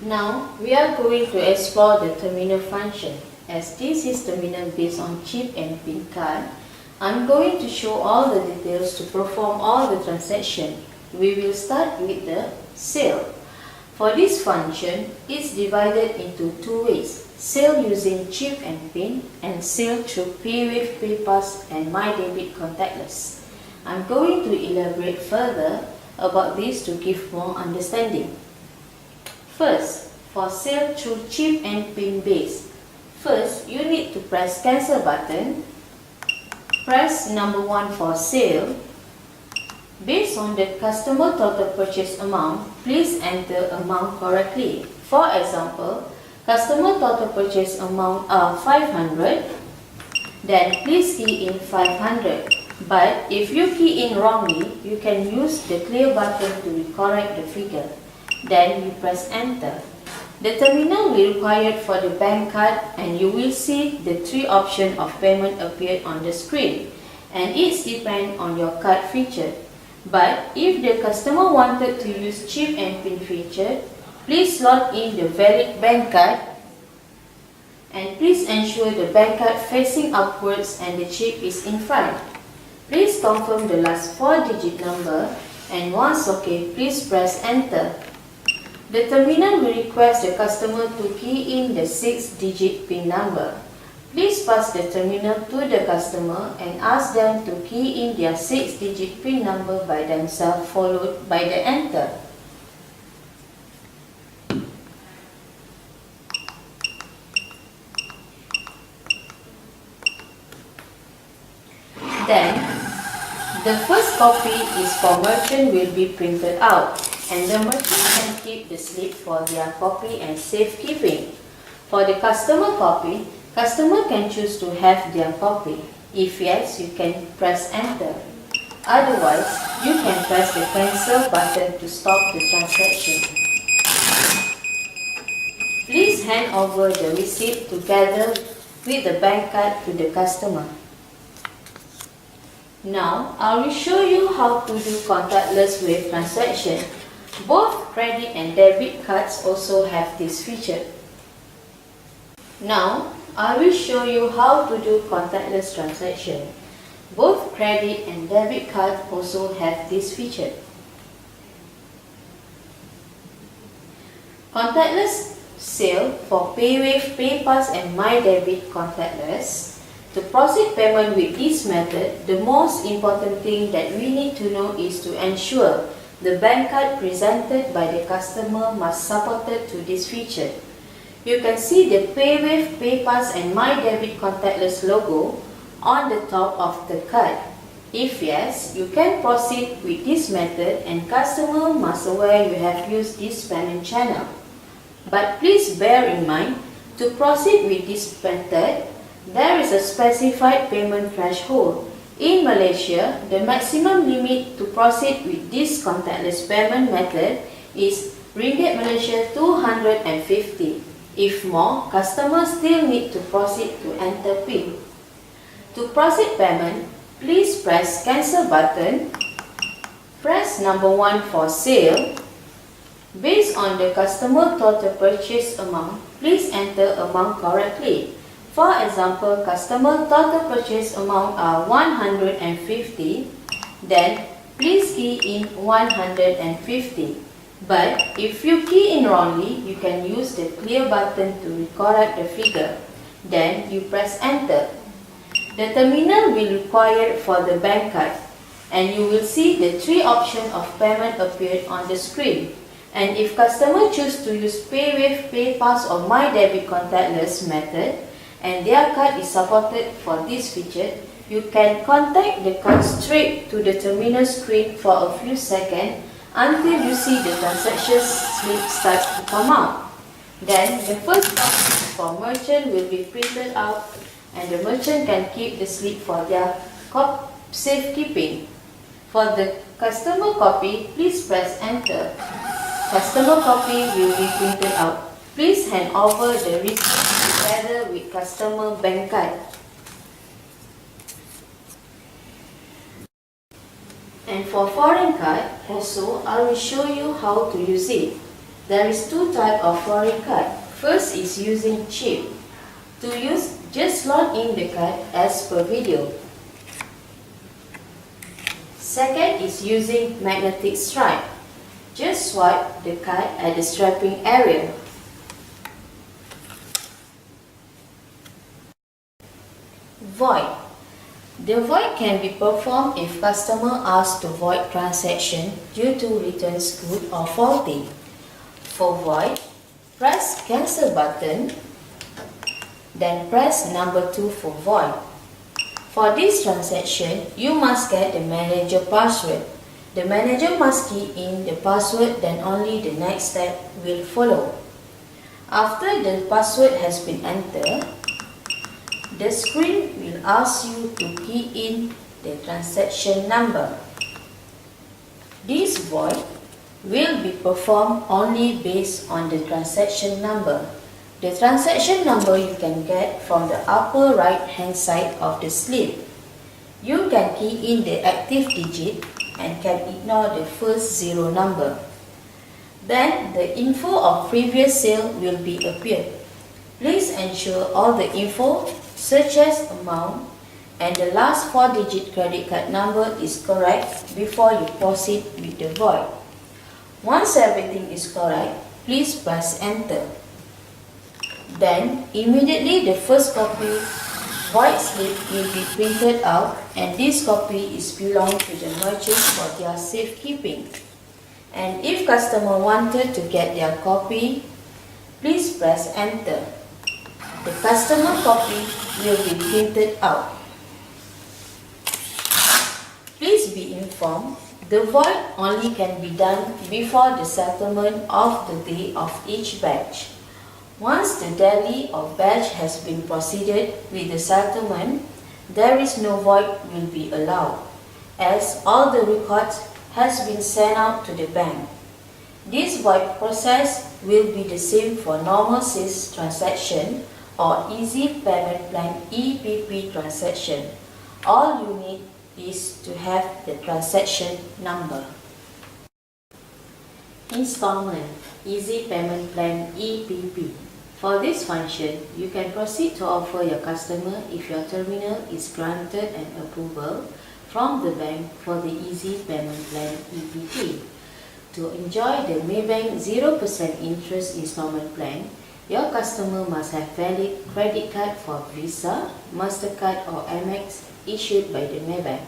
Now we are going to explore the terminal function. As this is terminal based on chip and pin card, I'm going to show all the details to perform all the transactions. We will start with the sale. For this function, it's divided into two ways: sale using chip and pin, and sale through PayWave, PayPass, and MyDebit contactless. I'm going to elaborate further about this to give more understanding. First, for sale through chip and pin base, first you need to press cancel button, press number 1 for sale. Based on the customer total purchase amount, please enter amount correctly. For example, customer total purchase amount are 500, then please key in 500. But if you key in wrongly, you can use the clear button to correct the figure. Then you press enter. The terminal will be required for the bank card, and you will see the three options of payment appear on the screen, and it depends on your card feature. But if the customer wanted to use chip and pin feature, please slot in the valid bank card, and please ensure the bank card facing upwards and the chip is in front. Please confirm the last 4-digit number, and once OK, please press enter. The terminal will request the customer to key in the 6-digit PIN number. Please pass the terminal to the customer and ask them to key in their 6-digit PIN number by themselves, followed by the enter. Then, the first copy is for merchant will be printed out, and the merchant can keep the slip for their copy and safekeeping. For the customer copy, customer can choose to have their copy. If yes, you can press enter. Otherwise, you can press the cancel button to stop the transaction. Please hand over the receipt together with the bank card to the customer. Now, I will show you how to do contactless wave transaction. Both credit and debit cards also have this feature. Now, I will show you how to do contactless transaction. Both credit and debit cards also have this feature. Contactless sale for PayWave, PayPass, and MyDebit contactless. To proceed payment with this method, the most important thing that we need to know is to ensure the bank card presented by the customer must support to this feature. You can see the PayWave, PayPass, and MyDebit contactless logo on the top of the card. If yes, you can proceed with this method, and customer must aware you have used this payment channel. But please bear in mind, to proceed with this method, there is a specified payment threshold. In Malaysia, the maximum limit to proceed with this contactless payment method is Ringgit Malaysia 250. If more, customers still need to proceed to enter PIN. To proceed payment, please press cancel button, press number 1 for sale. Based on the customer total purchase amount, please enter amount correctly. For example, customer total purchase amount are 150, then please key in 150. But if you key in wrongly, you can use the clear button to correct the figure. Then you press enter. The terminal will be required for the bank card, and you will see the three options of payment appear on the screen. And if customer choose to use PayWave, PayPass, or MyDebit contactless method, and their card is supported for this feature, you can contact the card straight to the terminal screen for a few seconds until you see the transaction slip starts to come out. Then the first copy for merchant will be printed out, and the merchant can keep the slip for their safekeeping. For the customer copy, please press enter. Customer copy will be printed out. Please hand over the receipt together with customer bank card. And for foreign card, also I will show you how to use it. There is two types of foreign card. First is using chip. To use, just slot in the card as per video. Second is using magnetic stripe. Just swipe the card at the striping area. Void. The void can be performed if customer asks to void transaction due to returns good or faulty. For void, press cancel button, then press number 2 for void. For this transaction, you must get the manager password. The manager must key in the password, then only the next step will follow. After the password has been entered, the screen will ask you to key in the transaction number. This void will be performed only based on the transaction number. The transaction number you can get from the upper right hand side of the slip. You can key in the active digit and can ignore the first 0 number. Then the info of previous sale will be appeared. Please ensure all the info such as amount and the last 4-digit credit card number is correct before you proceed with the void. Once everything is correct, please press enter. Then immediately the first copy void slip will be printed out, and this copy is belong to the merchant for their safekeeping. And if customer wanted to get their copy, please press enter. The customer copy will be printed out. Please be informed, the void only can be done before the settlement of the day of each batch. Once the daily or batch has been proceeded with the settlement, there is no void will be allowed, as all the records has been sent out to the bank. This void process will be the same for normal sales transaction or Easy Payment Plan EPP transaction. All you need is to have the transaction number. Installment Easy Payment Plan EPP. For this function, you can proceed to offer your customer if your terminal is granted an approval from the bank for the Easy Payment Plan EPP. To enjoy the Maybank 0% interest installment plan, your customer must have valid credit card for Visa, MasterCard or Amex issued by the Maybank.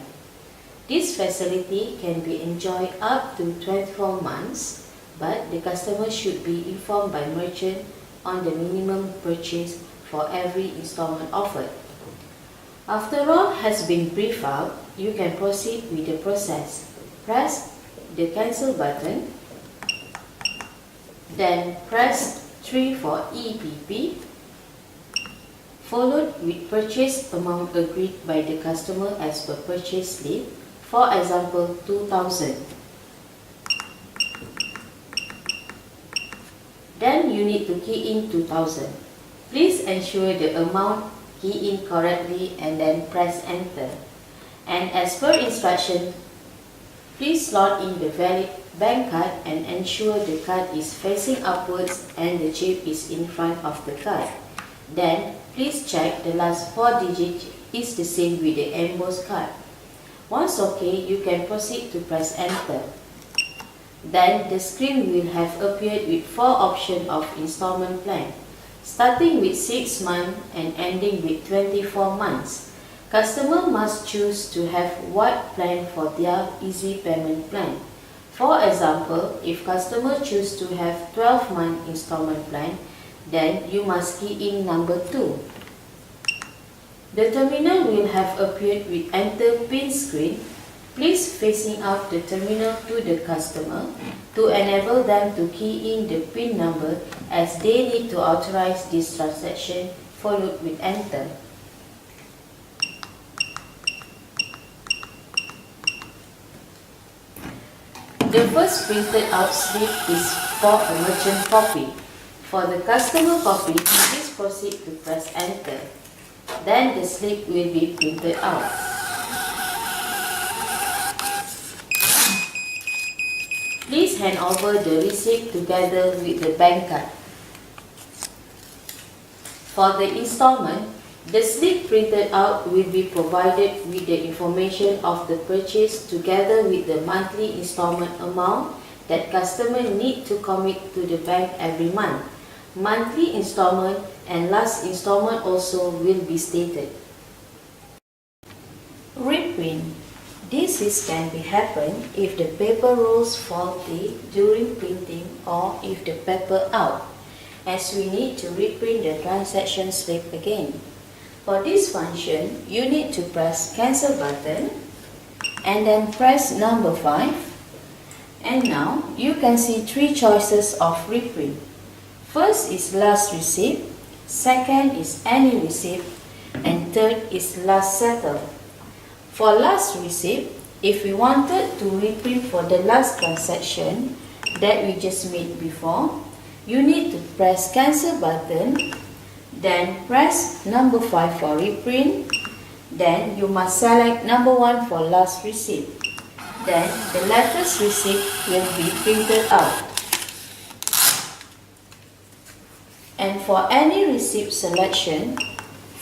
This facility can be enjoyed up to 24 months, but the customer should be informed by merchant on the minimum purchase for every installment offered. After all has been briefed out, you can proceed with the process. Press the cancel button, then press 3 for EPP, followed with purchase amount agreed by the customer as per purchase slip, for example 2,000. Then you need to key in 2,000. Please ensure the amount key in correctly and then press enter. And as per instruction, please slot in the valid bank card and ensure the card is facing upwards and the chip is in front of the card. Then please check the last 4 digits is the same with the embossed card. Once okay, you can proceed to press enter. Then the screen will have appeared with 4 options of installment plan, starting with 6 months and ending with 24 months. Customer must choose to have what plan for their Easy Payment Plan. For example, if customer choose to have 12-month installment plan, then you must key in number 2. The terminal will have appeared with enter PIN screen. Please facing up the terminal to the customer to enable them to key in the PIN number, as they need to authorize this transaction, followed with enter. The first printed out slip is for a merchant copy. For the customer copy, please proceed to press enter. Then the slip will be printed out. Please hand over the receipt together with the bank card. For the installment, the slip printed out will be provided with the information of the purchase together with the monthly installment amount that customer need to commit to the bank every month. Monthly installment and last installment also will be stated. Reprint. Can be happen if the paper rolls faulty during printing or if the paper out, as we need to reprint the transaction slip again. For this function, you need to press cancel button and then press number 5. And now you can see 3 choices of reprint. First is last receipt, second is any receipt, and third is last settle. For last receipt, if we wanted to reprint for the last transaction that we just made before, you need to press cancel button, then press number 5 for reprint, then you must select number 1 for last receipt. Then the latest receipt will be printed out. And for any receipt selection,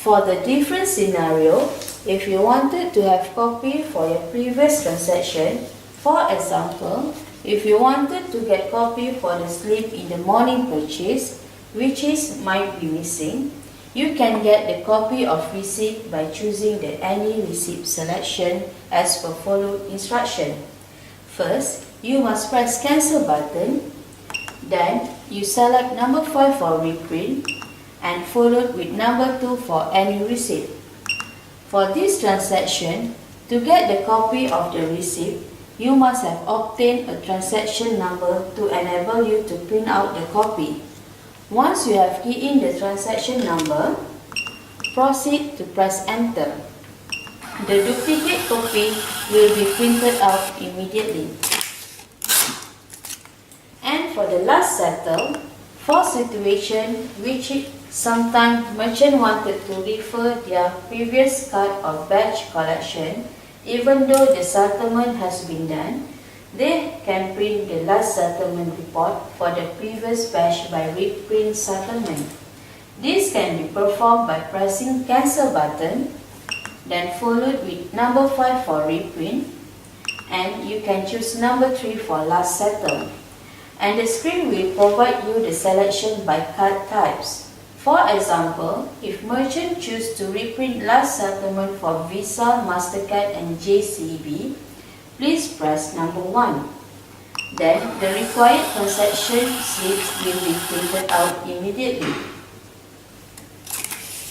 for the different scenario, if you wanted to have copy for your previous transaction, for example, if you wanted to get copy for the slip in the morning purchase, which might be missing, you can get the copy of receipt by choosing the any receipt selection as per followed instruction. First, you must press cancel button, then you select number 5 for reprint and followed with number 2 for any receipt. For this transaction, to get the copy of the receipt, you must have obtained a transaction number to enable you to print out the copy. Once you have keyed in the transaction number, proceed to press enter. The duplicate copy will be printed out immediately. And for the last settle, for situation which sometimes merchant wanted to refer their previous card or batch collection, even though the settlement has been done, they can print the last settlement report for the previous batch by reprint settlement. This can be performed by pressing cancel button, then followed with number 5 for reprint, and you can choose number 3 for last settle. And the screen will provide you the selection by card types. For example, if merchant choose to reprint last settlement for Visa, MasterCard and JCB, please press number 1. Then the required transaction slips will be printed out immediately.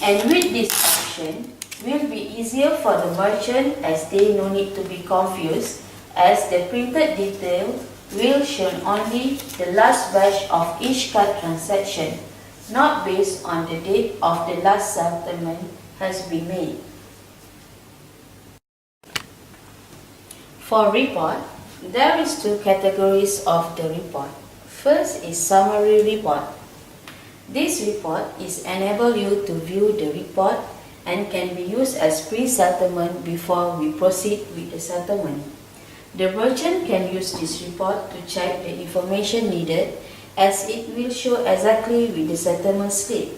And with this option, will be easier for the merchant as they no need to be confused, as the printed detail will show only the last batch of each card transaction, not based on the date of the last settlement has been made. For report, there is 2 categories of the report. First is summary report. This report is enable you to view the report and can be used as pre-settlement before we proceed with the settlement. The merchant can use this report to check the information needed, as it will show exactly with the settlement slip.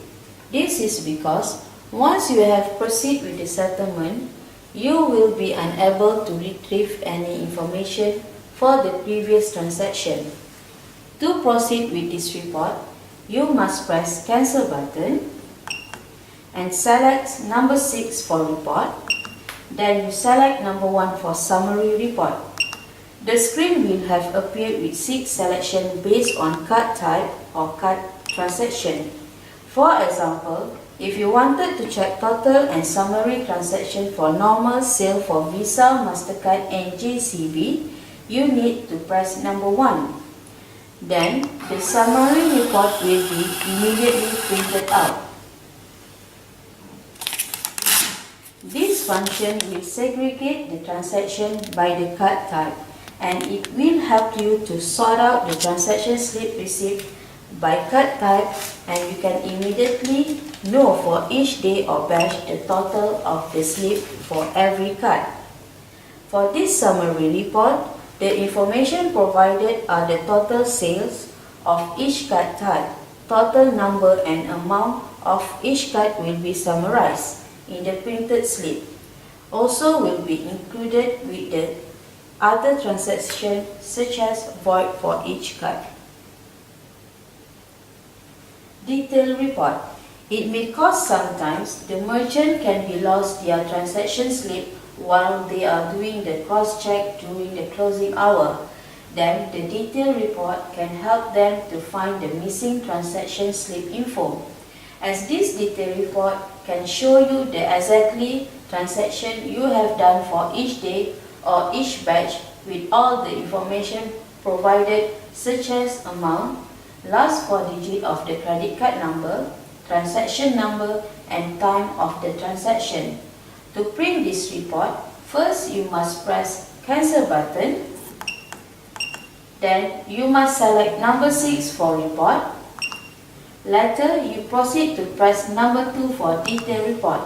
This is because once you have proceeded with the settlement, you will be unable to retrieve any information for the previous transaction. To proceed with this report, you must press cancel button and select number 6 for report. Then you select number 1 for summary report. The screen will have appeared with 6 selections based on card type or card transaction. For example, if you wanted to check total and summary transaction for normal sale for Visa, MasterCard and JCB, you need to press number 1. Then, the summary report will be immediately printed out. This function will segregate the transaction by the card type, and it will help you to sort out the transaction slip received by card type, and you can immediately know for each day or batch the total of the slip for every card. For this summary report, The information provided are the total sales of each card type. Total number and amount of each card will be summarized in the printed slip. Also will be included with the other transactions such as void for each card. Detail report. It may cause sometimes the merchant can be lost their transaction slip while they are doing the cross-check during the closing hour. Then the detail report can help them to find the missing transaction slip info, as this detail report can show you the exactly transaction you have done for each day or each batch with all the information provided such as amount, last four digits of the credit card number, transaction number and time of the transaction. To print this report, first you must press cancel button. Then you must select number 6 for report. Later you proceed to press number 2 for detail report.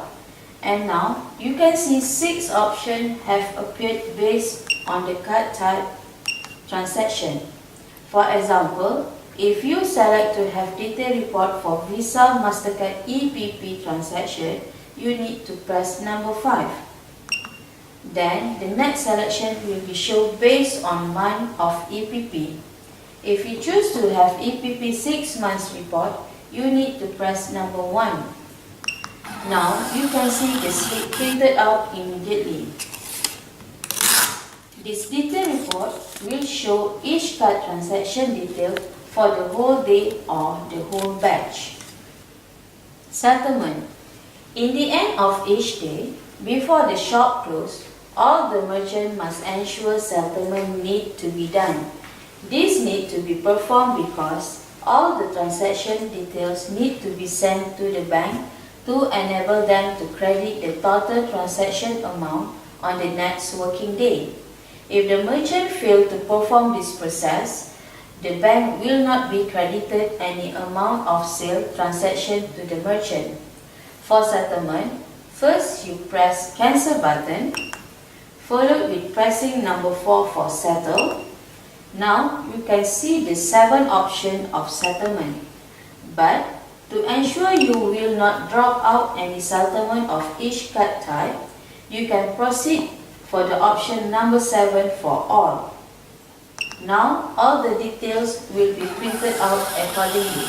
And now you can see 6 options have appeared based on the card type transaction. For example, if you select to have detail report for Visa Mastercard EPP transaction, you need to press number 5. Then the next selection will be shown based on month of EPP. If you choose to have EPP 6 months report, you need to press number 1. Now you can see the slip printed out immediately. This detail report will show each card transaction detail for the whole day or the whole batch. Settlement. In the end of each day, before the shop closes, all the merchant must ensure settlement need to be done. This need to be performed because all the transaction details need to be sent to the bank to enable them to credit the total transaction amount on the next working day. If the merchant fails to perform this process, the bank will not be credited any amount of sale transaction to the merchant. For settlement, first you press cancel button, followed with pressing number 4 for settle. Now you can see the 7 options of settlement. But to ensure you will not drop out any settlement of each card type, you can proceed for the option number 7 for all. Now all the details will be printed out accordingly.